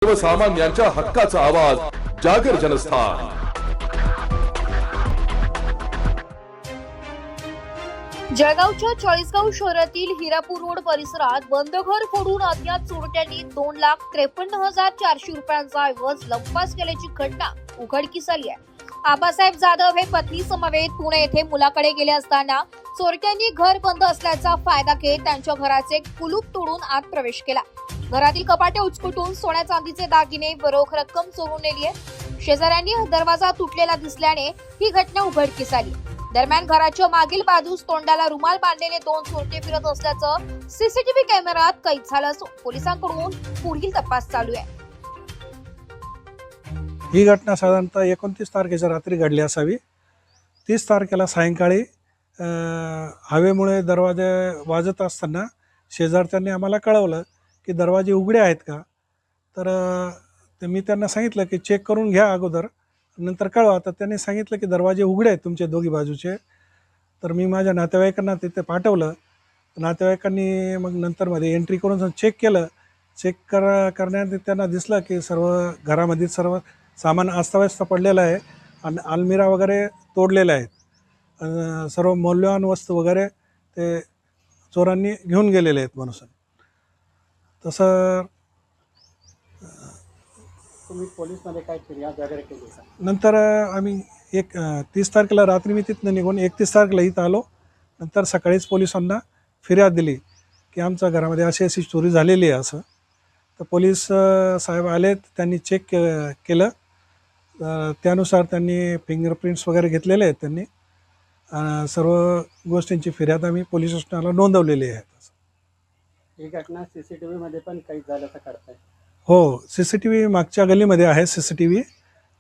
सर्वसामान्यांच्या हक्काचा आवाज जागर जनस्थान। जळगावच्या चाळीसगाव शहरातील हिरापूर रोड परिसरात बंद घर फोडून अज्ञात चोरट्यांनी 2,53,400 रुपयांचा ऐवज लंपास केल्याची घटना उघडकीस आली आहे। आबासाहेब जाधव हे पत्नी समवेत पुणे येथे मुलाकडे गेले असताना चोरट्यांनी घर बंद असल्याचा फायदा घेत त्यांच्या घराचे कुलूप तोडून आत प्रवेश केला। घरातील कपाटे उचकटून सोन्या चांदीचे दागिने व रोख रक्कम चोरून नेली आहे। शेजाऱ्यांनी दरवाजा तुटलेला दिसल्याने ही घटना उघडकीस आली। दरम्यान घराच्या मागील बाजूस तोंडाला रुमाल बांधलेले 2 चोरटे फिरत असल्याचं सीसीटीव्ही कॅमेऱ्यात कैद झालं असून पोलिसांकडून पुढील तपास चालू आहे। ही घटना साधारणतः 29 तारखेच्या रात्री घडली असावी। 30 तारखेला सायंकाळी हवेमुळे दरवाजे वाजत असताना शेजारच्यांनी आम्हाला कळवलं की दरवाजे उघडे आहेत का। तर मी त्यांना सांगितलं की चेक करून घ्या अगोदर, नंतर कळवा। तर त्यांनी सांगितलं की दरवाजे उघडे आहेत तुमचे दोघी बाजूचे। तर मी माझ्या नातेवाईकांना तिथे पाठवलं। नातेवाईकांनी मग नंतर मध्ये एंट्री करून चेक केलं। चेक करण्यात त्यांना दिसलं की घरामध्ये सर्व सामान अस्ताव्यस्त पडलेलं आहे आणि अलमिरा वगैरे तोडलेल्या आहेत। सर्व मौल्यवान वस्तू वगैरे ते चोरांनी घेऊन गेलेले आहेत म्हणून। तसं तुम्ही पोलीसमध्ये काय फिर्याद वगैरे केली का? नंतर आम्ही 30 तारखेला रात्री मी तिथनं निघून 31 तारखेला इथं आलो। नंतर सकाळीच पोलिसांना फिर्याद दिली की आमच्या घरामध्ये अशी अशी चोरी झालेली आहे असं। तर पोलीस साहेब आले, त्यांनी चेक केलं। त्यानुसार त्यांनी फिंगरप्रिंट्स वगैरे घेतलेले आहेत। त्यांनी सर्व गोष्टींची फिर्याद आम्ही पोलीस स्टेशनला नोंदवलेली आहे। ही घटना सीसीटीव्ही मध्ये पण काही झाल्याचं कळतंय? हो, सीसीटीव्ही मागच्या गल्लीमध्ये आहे सीसीटीव्ही।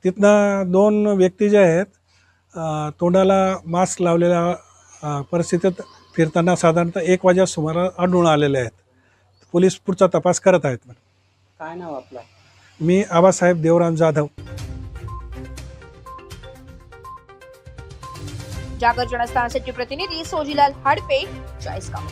तिथनं 2 व्यक्ती जे आहेत तोंडाला मास्क लावलेल्या परिस्थितीत फिरताना साधारणतः 1 वाजता सुमारास आढळून आलेले आहेत। पोलीस पुढचा तपास करत आहेत। काय नाव आपलं? मी आबासाहेब देवराम जाधव। जागर जनस्थानचे प्रतिनिधी सोजीलाल हाडपे, चाळीसगाव।